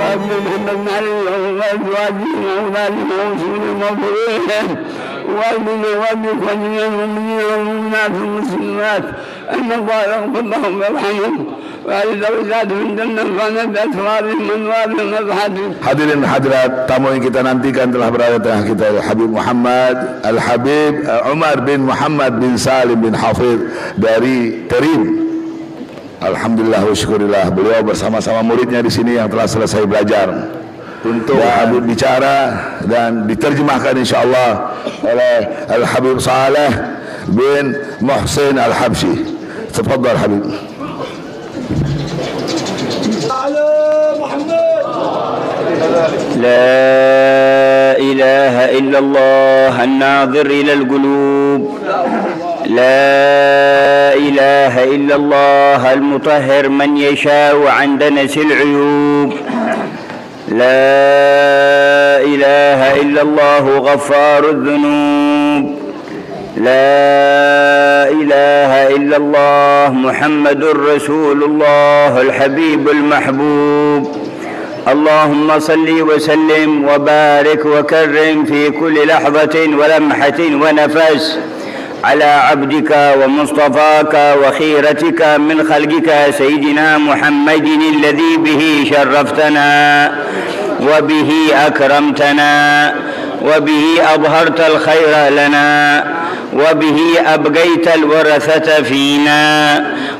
وابن محمد بن علي وازواجه واولادهم ورسول المغفورين وابن اخواننا المؤمنين والمؤمنات والمسلمات ان الله يغفر لهم ويرحمهم وعلى درجات في الجنة فانا بأسرارهم وأنوارهم وأبحاثهم. Hadirin hadirat, tamu yang kita nantikan telah berada tengah kita, Habib Muhammad Al-Habib Umar bin Muhammad bin Salim bin Hafidh dari Terim. Alhamdulillah wa syukurillah, beliau bersama-sama muridnya di sini yang telah selesai belajar. Untuk Habib bicara dan diterjemahkan insyaallah oleh Al-Habib Saleh bin Muhsin Al-Habsyi. Tafadhal Habib. لا إله إلا الله الناظر إلى القلوب، لا إله إلا الله المطهر من يشاء عن دنس العيوب، لا إله إلا الله غفار الذنوب، لا إله إلا الله محمد رسول الله الحبيب المحبوب. اللهم صل وسلم وبارك وكرم في كل لحظة ولمحة ونفس على عبدك ومصطفاك وخيرتك من خلقك سيدنا محمد الذي به شرفتنا وبه أكرمتنا وبه أظهرت الخير لنا وبه أبقيت الورثة فينا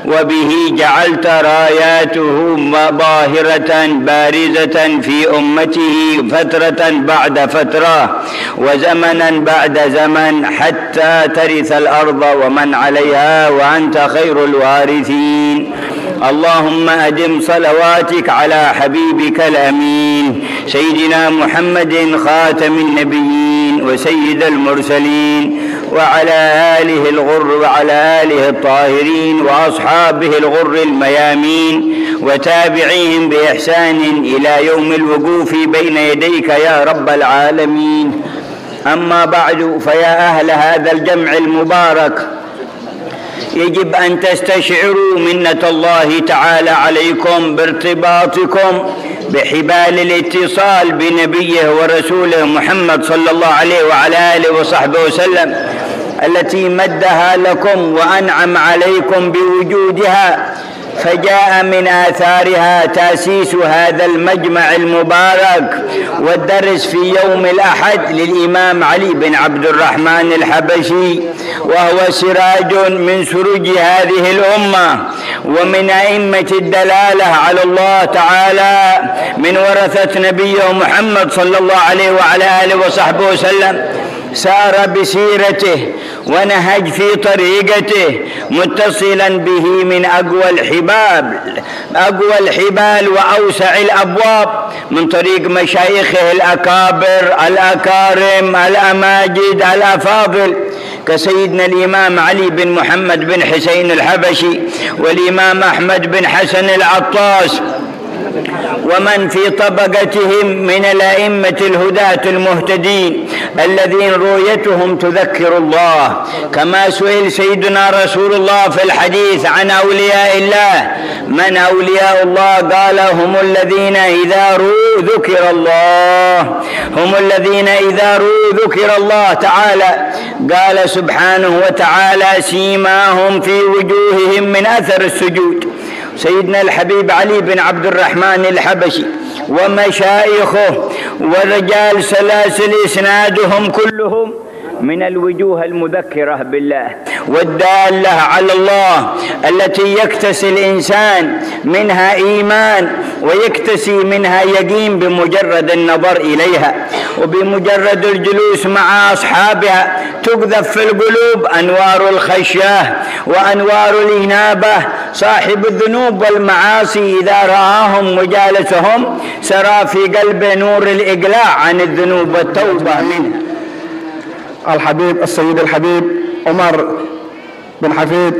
وبه جعلت راياته ظاهرة بارزة في أمته فترة بعد فترة وزمنا بعد زمن حتى ترث الأرض ومن عليها وأنت خير الوارثين. اللهم أدم صلواتك على حبيبك الأمين سيدنا محمد خاتم النبيين وسيد المرسلين وعلى آله الغر وعلى آله الطاهرين وأصحابه الغر الميامين وتابعيهم بإحسان إلى يوم الوقوف بين يديك يا رب العالمين. أما بعد، فيا أهل هذا الجمع المبارك، يجب أن تستشعروا منة الله تعالى عليكم بارتباطكم بحبال الاتصال بنبيه ورسوله محمد صلى الله عليه وعلى آله وصحبه وسلم التي مدها لكم وأنعم عليكم بوجودها، فجاء من آثارها تأسيس هذا المجمع المبارك والدرس في يوم الأحد للإمام علي بن عبد الرحمن الحبشي، وهو سراج من سروج هذه الأمة ومن أئمة الدلالة على الله تعالى من ورثة نبيه محمد صلى الله عليه وعلى آله وصحبه وسلم. سار بسيرته ونهج في طريقته متصلا به من أقوى الحبال وأوسع الأبواب من طريق مشايخه الأكابر الأكارم الأماجد الأفاضل كسيدنا الإمام علي بن محمد بن حسين الحبشي والإمام أحمد بن حسن العطاس ومن في طبقتهم من الأئمة الهداة المهتدين الذين رؤيتهم تذكر الله، كما سئل سيدنا رسول الله في الحديث عن أولياء الله: من أولياء الله؟ قال: هم الذين إذا رؤوا ذكر الله، هم الذين إذا رؤوا ذكر الله تعالى. قال سبحانه وتعالى: سيماهم في وجوههم من أثر السجود. سيدنا الحبيب علي بن عبد الرحمن الحبشي ومشايخه ورجال سلاسل إسنادهم كلهم من الوجوه المذكرة بالله والدالة على الله التي يكتسي الإنسان منها إيمان ويكتسي منها يقين بمجرد النظر إليها، وبمجرد الجلوس مع أصحابها تقذف في القلوب أنوار الخشية وأنوار الإنابة. صاحب الذنوب والمعاصي إذا رآهم وجالسهم سرى في قلبه نور الإقلاع عن الذنوب والتوبة منها. الحبيب السيد الحبيب عمر بن حفيد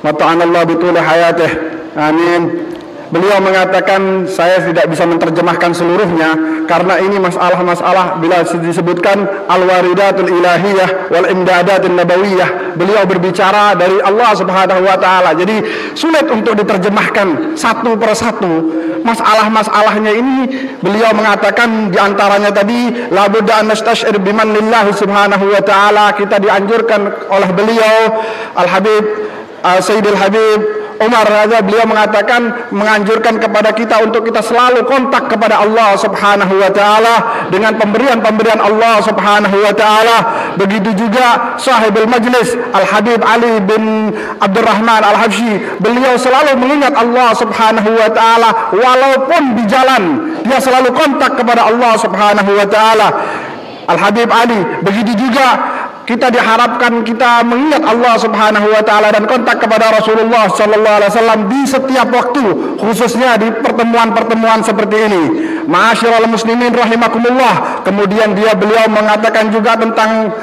متعنا الله بطول حياته، آمين. Beliau mengatakan saya tidak bisa menerjemahkan seluruhnya karena ini masalah-masalah bila disebutkan al-waridatul ilahiyah wal imdadatul nabawiyah. Beliau berbicara dari Allah Subhanahu wa taala. Jadi sulit untuk diterjemahkan satu persatu. Masalah-masalahnya ini beliau mengatakan diantaranya tadi la budda an nastash'ir bimanillah Subhanahu wa taala. Kita dianjurkan oleh beliau Al-Habib Sayyidul Habib Umar Raza, beliau mengatakan menganjurkan kepada kita untuk kita selalu kontak kepada Allah Subhanahu wa taala dengan pemberian-pemberian Allah Subhanahu wa taala. Begitu juga sahibul majlis Al-Habib Ali bin Abdurrahman Al-Habsyi, beliau selalu mengingat Allah Subhanahu wa taala walaupun di jalan, dia selalu kontak kepada Allah Subhanahu wa taala. Al-Habib Ali, begitu juga kita diharapkan kita mengingat Allah Subhanahu wa taala dan kontak kepada Rasulullah sallallahu alaihi wasallam di setiap waktu, khususnya di pertemuan-pertemuan seperti ini. Ma'asyiral muslimin rahimakumullah. Kemudian beliau mengatakan juga tentang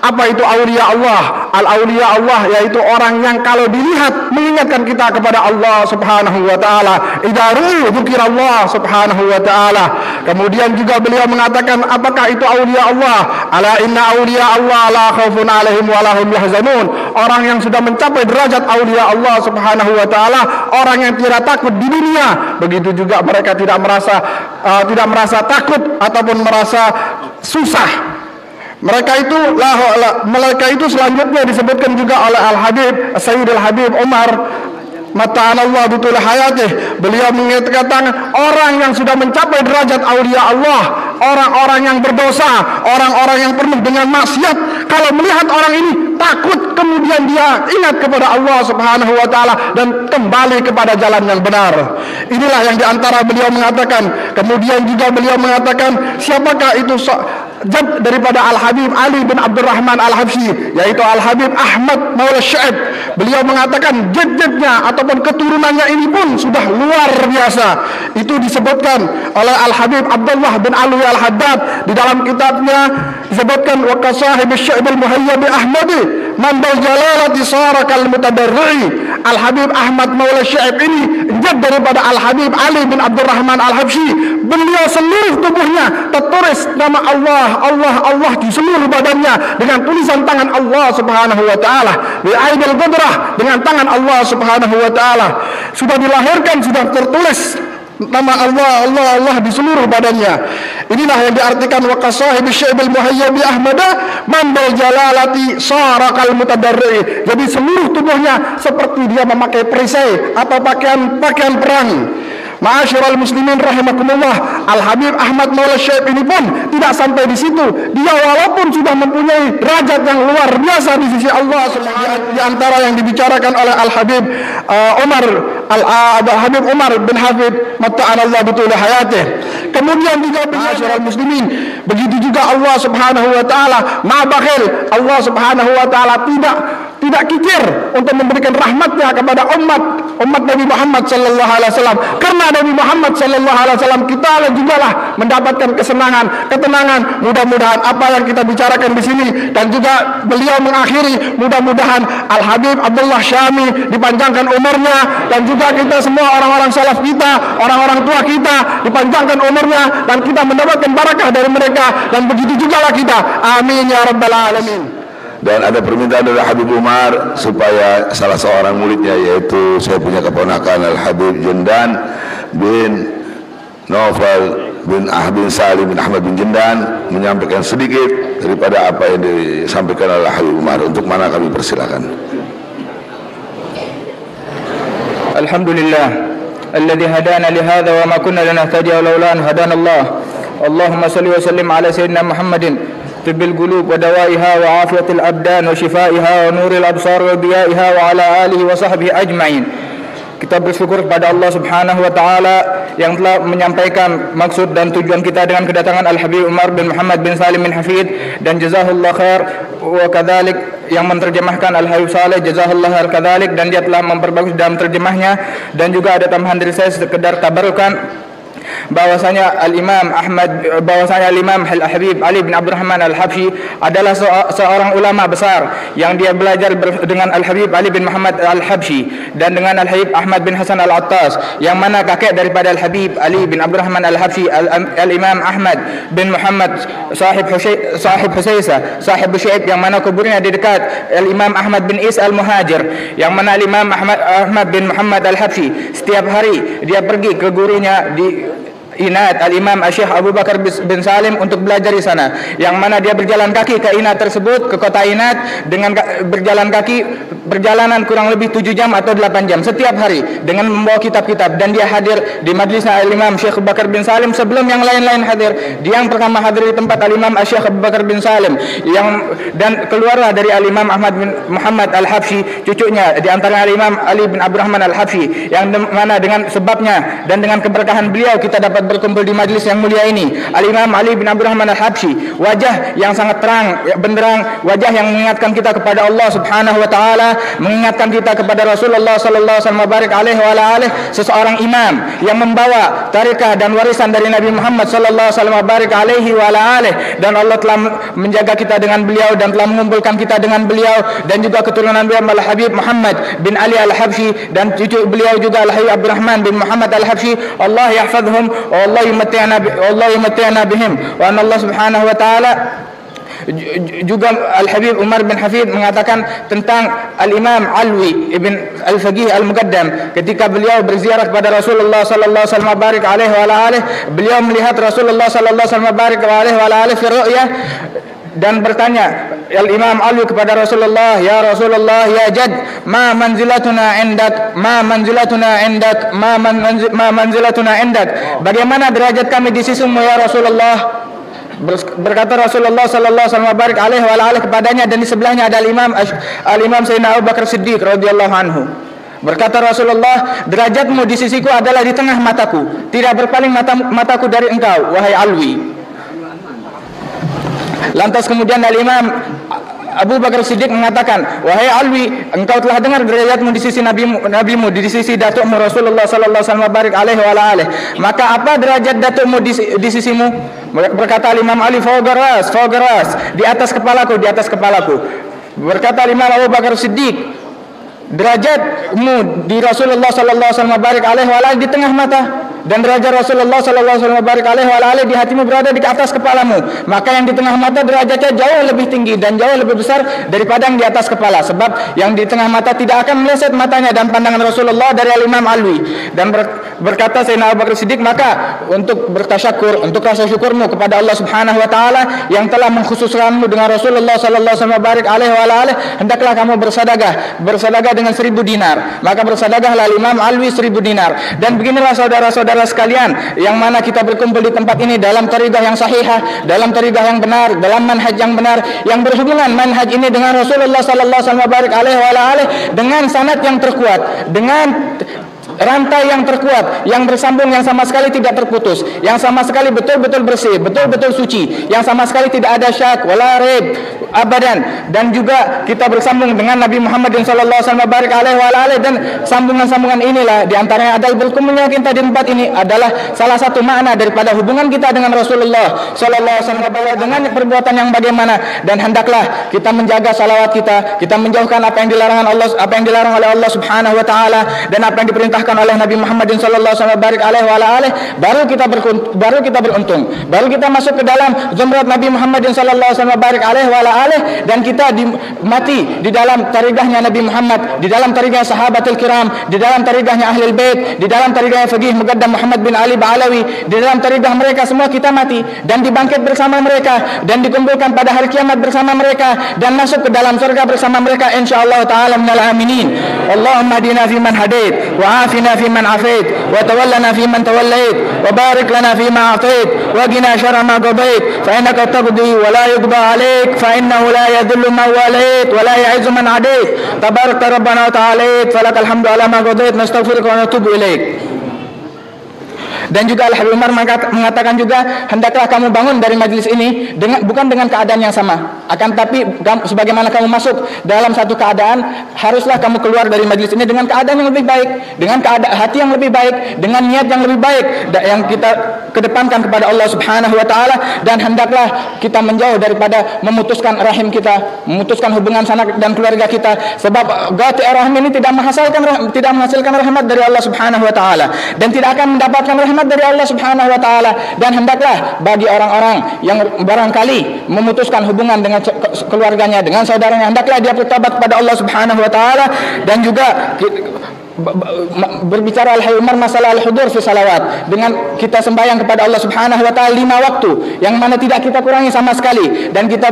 apa itu aulia Allah. Al-aulia Allah yaitu orang yang kalau dilihat mengingatkan kita kepada Allah Subhanahu wa taala. Idza ru'u dzikrallah Subhanahu wa taala. Kemudian juga beliau mengatakan apakah itu aulia Allah? Ala inna aulia Allah la khaufun alaihim wa lahum yahzanun. Orang yang sudah mencapai derajat aulia Allah Subhanahu wa taala, orang yang tidak takut di dunia, begitu juga mereka tidak merasa takut ataupun merasa susah. Mereka itu selanjutnya disebutkan juga oleh Al-Habib Sayyidul Habib Umar Mata'anallah bitul hayatih. Beliau mengatakan orang yang sudah mencapai derajat aulia Allah, orang-orang yang berdosa, orang-orang yang penuh dengan maksiat, kalau melihat orang ini takut, kemudian dia ingat kepada Allah Subhanahu wa taala dan kembali kepada jalan yang benar. Inilah yang diantara beliau mengatakan. Kemudian juga beliau mengatakan siapakah itu jad daripada Al-Habib Ali bin Abdurrahman Al-Habsyi, yaitu Al-Habib Ahmad Maula Syaib. Beliau mengatakan jad-jadnya ataupun keturunannya ini pun sudah luar biasa. Itu disebutkan oleh Al-Habib Abdullah bin Alwi Al-Haddad di dalam kitabnya, disebutkan wa kasahib Syaib al-Muhayyab Ahmadi man bil jalalati sarakal mutadarri. Al-Habib Ahmad Maula Syaib ini jad daripada Al-Habib Ali bin Abdurrahman Al-Habsyi. Beliau seluruh tubuhnya tertulis nama Allah di seluruh badannya dengan tulisan tangan Allah Subhanahu wa taala. Bi aidil qudrah, dengan tangan Allah Subhanahu wa taala. Sudah dilahirkan, sudah tertulis nama Allah di seluruh badannya. Inilah yang diartikan wa kasahib Syaibul Muhayyabi Ahmada man bil jalalati sarakal mutadarri. Jadi seluruh tubuhnya seperti dia memakai perisai atau pakaian perang. Ma'asyiral muslimin rahimakumullah. Al-Habib Ahmad Maula Syaib ini pun tidak sampai di situ. Dia walaupun sudah mempunyai derajat yang luar biasa di sisi Allah Subhanahu, di antara yang dibicarakan oleh Al-Habib Habib Umar bin Hafid Mata'anallah bitul hayatih. Kemudian juga ma'asyiral muslimin, begitu juga Allah Subhanahu wa taala ma bakhil. Allah Subhanahu wa taala tidak kikir untuk memberikan rahmatnya kepada umat Nabi Muhammad sallallahu alaihi wasallam. Karena Nabi Muhammad sallallahu alaihi wasallam kita juga lah mendapatkan ketenangan. Mudah-mudahan apa yang kita bicarakan di sini dan juga beliau mengakhiri, mudah-mudahan Al-Habib Abdullah Syami dipanjangkan umurnya dan juga kita semua orang-orang salaf kita, orang-orang tua kita dipanjangkan umurnya dan kita mendapatkan barakah dari mereka, dan begitu juga lah kita. Amin ya rabbal alamin. Dan ada permintaan dari Habib Umar supaya salah seorang muridnya, yaitu saya punya keponakan Al-Habib Jendan bin Naufal bin Salim bin Ahmad bin Jendan, menyampaikan sedikit daripada apa yang disampaikan oleh Habib Umar. Untuk mana kami persilakan. Alhamdulillah alladzi hadana li hadza wa ma kunna linahtadiya laula an hadana Allah. Allahumma salli wa sallim ala sayyidina Muhammadin طب القلوب ودوائها وعافية الأبدان وشفائها ونور الأبصار وضيائها وعلى آله وصحبه أجمعين. Kita bersyukur kepada Allah Subhanahu wa taala yang telah menyampaikan maksud dan tujuan kita dengan kedatangan Al-Habib Umar bin Muhammad bin Salim bin Hafid, dan jazahullah khair wa kadzalik yang menerjemahkan Al-Habib Saleh, jazahullah khair kadzalik, dan dia telah memperbagus dalam terjemahnya. Dan juga ada tambahan dari saya sekedar tabarukan. bahwasanya Al-Imam Al-Habib Ali bin Abdurrahman Al-Habsyi adalah seorang ulama besar yang dia belajar dengan Al-Habib Ali bin Muhammad Al-Habsyi dan dengan Al-Habib Ahmad bin Hasan Al-Attas, yang mana kakek daripada Al-Habib Ali bin Abdurrahman Al-Habsyi Al-Imam Ahmad bin Muhammad sahib Husaisa sahib Syaib, yang mana kuburnya di dekat Al-Imam Ahmad bin Isa Al-Muhajir, yang mana Al-Imam Ahmad bin Muhammad Al-Habsyi setiap hari dia pergi ke gurunya di Inat, Al-Imam Syekh Abu Bakar bin Salim, untuk belajar di sana, yang mana dia berjalan kaki ke Inat tersebut, ke kota Inat, dengan berjalan kaki, perjalanan kurang lebih 7 jam atau 8 jam setiap hari, dengan membawa kitab-kitab. Dan dia hadir di majlis Al-Imam Syekh Abu Bakar bin Salim sebelum yang lain-lain hadir. Dia yang pertama hadir di tempat Al-Imam Syekh Abu Bakar bin Salim, dan keluarlah dari Al-Imam Ahmad bin Muhammad Al-Habsyi cucunya, di antara Al-Imam Ali bin Abdurrahman Al-Habsyi, yang mana dengan sebabnya dan dengan keberkahan beliau kita dapat berkumpul di majlis yang mulia ini. Al-Imam Ali bin Abdurrahman Al-Habsyi, wajah yang sangat terang benderang, wajah yang mengingatkan kita kepada Allah Subhanahu wa taala, mengingatkan kita kepada Rasulullah sallallahu alaihi wasallam, seseorang imam yang membawa tarekah dan warisan dari Nabi Muhammad sallallahu alaihi wasallam, dan Allah telah menjaga kita dengan beliau dan telah mengumpulkan kita dengan beliau, dan juga keturunan beliau Al-Habib Muhammad bin Ali Al-Habsyi, dan cucu beliau juga Al-Habib Abdurrahman bin Muhammad Al-Habsyi. Allah yahfazhum Allah yumatti'na bihim. Wa anna Allah Subhanahu wa taala juga Al-Habib Umar bin Hafid mengatakan tentang Al-Imam Alwi ibn Al-Faqih Al-Muqaddam, ketika beliau berziarah kepada Rasulullah sallallahu alaihi wasallam, beliau melihat Rasulullah sallallahu alaihi wasallam fi ru'yah, dan bertanya Al-Imam Ali kepada Rasulullah, ya Rasulullah, ya Jad, ma manzilatuna indak, bagaimana derajat kami di sisimu ya Rasulullah? Berkata Rasulullah sallallahu alaihi wasallam kepadanya, dan di sebelahnya ada Al-Imam Sayyidina Abu Bakar Siddiq radhiyallahu anhu. Berkata Rasulullah, derajatmu di sisiku adalah di tengah mataku, tidak berpaling mataku dari engkau, wahai Alwi. Lantas kemudian Al-Imam Abu Bakar Siddiq mengatakan, wahai Alwi, engkau telah dengar derajatmu di sisi nabimu, di sisi datukmu Rasulullah sallallahu alaihi wasallam, maka apa derajat datukmu di sisimu? Berkata Imam Ali, fawqa ras, di atas kepalaku. Berkata Imam Abu Bakar Siddiq, derajatmu di Rasulullah sallallahu alaihi wasallam di tengah mata, dan derajat Rasulullah sallallahu alaihi wasallam di hatimu berada di atas kepalamu. Maka yang di tengah mata derajatnya jauh lebih tinggi dan jauh lebih besar daripada yang di atas kepala, sebab yang di tengah mata tidak akan meleset matanya dan pandangan Rasulullah dari Al-Imam Alwi. Dan berkata Sayyidina Abu Bakar Siddiq, maka untuk bertasyakur, untuk rasa syukurmu kepada Allah Subhanahu wa taala yang telah mengkhususkanmu dengan Rasulullah sallallahu alaihi wasallam, hendaklah kamu bersedekah dengan 1000 dinar. Maka bersedekahlah Imam Alwi 1000 dinar. Dan beginilah saudara-saudara sekalian, yang mana kita berkumpul di tempat ini dalam tariqah yang sahihah, dalam tariqah yang benar, dalam manhaj yang benar, yang berhubungan manhaj ini dengan Rasulullah sallallahu alaihi wasallam, dengan sanad yang terkuat, dengan rantai yang terkuat, yang bersambung, yang sama sekali tidak terputus, yang sama sekali betul-betul bersih, betul-betul suci, yang sama sekali tidak ada syak wala raib abadan. Dan juga kita bersambung dengan Nabi Muhammad sallallahu alaihi wasallam, dan sambungan-sambungan inilah diantaranya ada berkumpulnya kita di tempat ini adalah salah satu makna daripada hubungan kita dengan Rasulullah sallallahu alaihi wasallam, dengan perbuatan yang bagaimana. Dan hendaklah kita menjaga salawat kita menjauhkan apa yang dilarang oleh Allah Subhanahu wa taala, dan apa yang diperintahkan oleh Nabi Muhammad sallallahu alaihi wasallam, baru kita beruntung, baru kita masuk ke dalam zumrat Nabi Muhammad sallallahu alaihi wasallam, dan kita mati di dalam tariqahnya Nabi Muhammad, di dalam tariqah sahabatul kiram, di dalam tariqahnya ahlul bait, di dalam tariqah Faqih Muqaddam Muhammad bin Ali Ba'alawi, di dalam tariqah mereka semua kita mati dan dibangkit bersama mereka dan dikumpulkan pada hari kiamat bersama mereka dan masuk ke dalam surga bersama mereka insyaallah taala minal aminin. Allahumma hadina fi man hadait wa afina fi man afait wa tawallana fi man tawallait wa barik lana fi ma atait wa qina syarra ma qadait fa innaka taqdi wa la yuqda alaik fa innahu la yadhillu man walait wa la ya'izzu man adait tabarakta rabbana wa ta'ala falakal hamdu ala ma qadait nastaghfiruka wa natubu ilaik. Dan juga Al-Habib Umar mengatakan juga, hendaklah kamu bangun dari majlis ini bukan dengan keadaan yang sama, Akan tapi sebagaimana kamu masuk dalam satu keadaan, haruslah kamu keluar dari majlis ini dengan keadaan yang lebih baik, dengan hati yang lebih baik, dengan niat yang lebih baik yang kita kedepankan kepada Allah Subhanahu wa taala, dan hendaklah kita menjauh daripada memutuskan rahim kita, memutuskan hubungan sanak dan keluarga kita, sebab qati' rahim ini tidak menghasilkan rahmat dari Allah Subhanahu wa taala dan tidak akan mendapatkan rahmat dari Allah Subhanahu wa taala. Dan hendaklah bagi orang-orang yang barangkali memutuskan hubungan dengan keluarganya, dengan saudaranya, hendaklah dia bertobat kepada Allah Subhanahu wa taala. Dan juga berbicara al-Umar masalah al-hudur fi salawat, dengan kita sembahyang kepada Allah Subhanahu wa taala 5 waktu yang mana tidak kita kurangi sama sekali, dan kita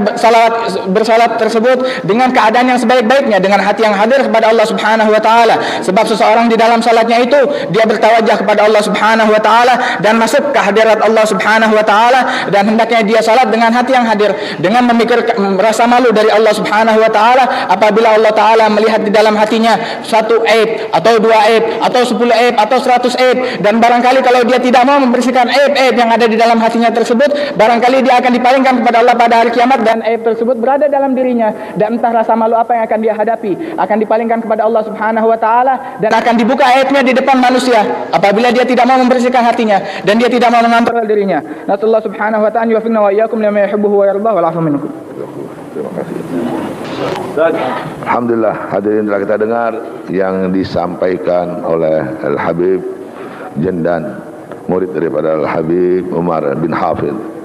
bersalat tersebut dengan keadaan yang sebaik-baiknya, dengan hati yang hadir kepada Allah Subhanahu wa taala. Sebab seseorang di dalam salatnya itu dia bertawajjah kepada Allah Subhanahu wa taala dan masuk ke hadirat Allah Subhanahu wa taala, dan hendaknya dia salat dengan hati yang hadir, dengan memikirkan rasa malu dari Allah Subhanahu wa taala apabila Allah taala melihat di dalam hatinya satu aib atau 2 aib atau 10 aib atau 100 aib, dan barangkali kalau dia tidak mau membersihkan aib-aib yang ada di dalam hatinya tersebut, barangkali dia akan dipalingkan kepada Allah pada hari kiamat, dan aib tersebut berada dalam dirinya, dan entah rasa malu apa yang akan dia hadapi, akan dipalingkan kepada Allah Subhanahu wa taala, dan akan dibuka aibnya di depan manusia apabila dia tidak mau membersihkan hatinya dan dia tidak mau mengambil dirinya. Nasallahu Subhanahu wa ta'ala yuwaffiqna wa iyyakum lima yuhibbuhu wa yardah wal 'afwa minkum. Terima kasih. Alhamdulillah, hadirin telah kita dengar yang disampaikan oleh Al-Habib Jendan, murid daripada Al-Habib Umar bin Hafidh.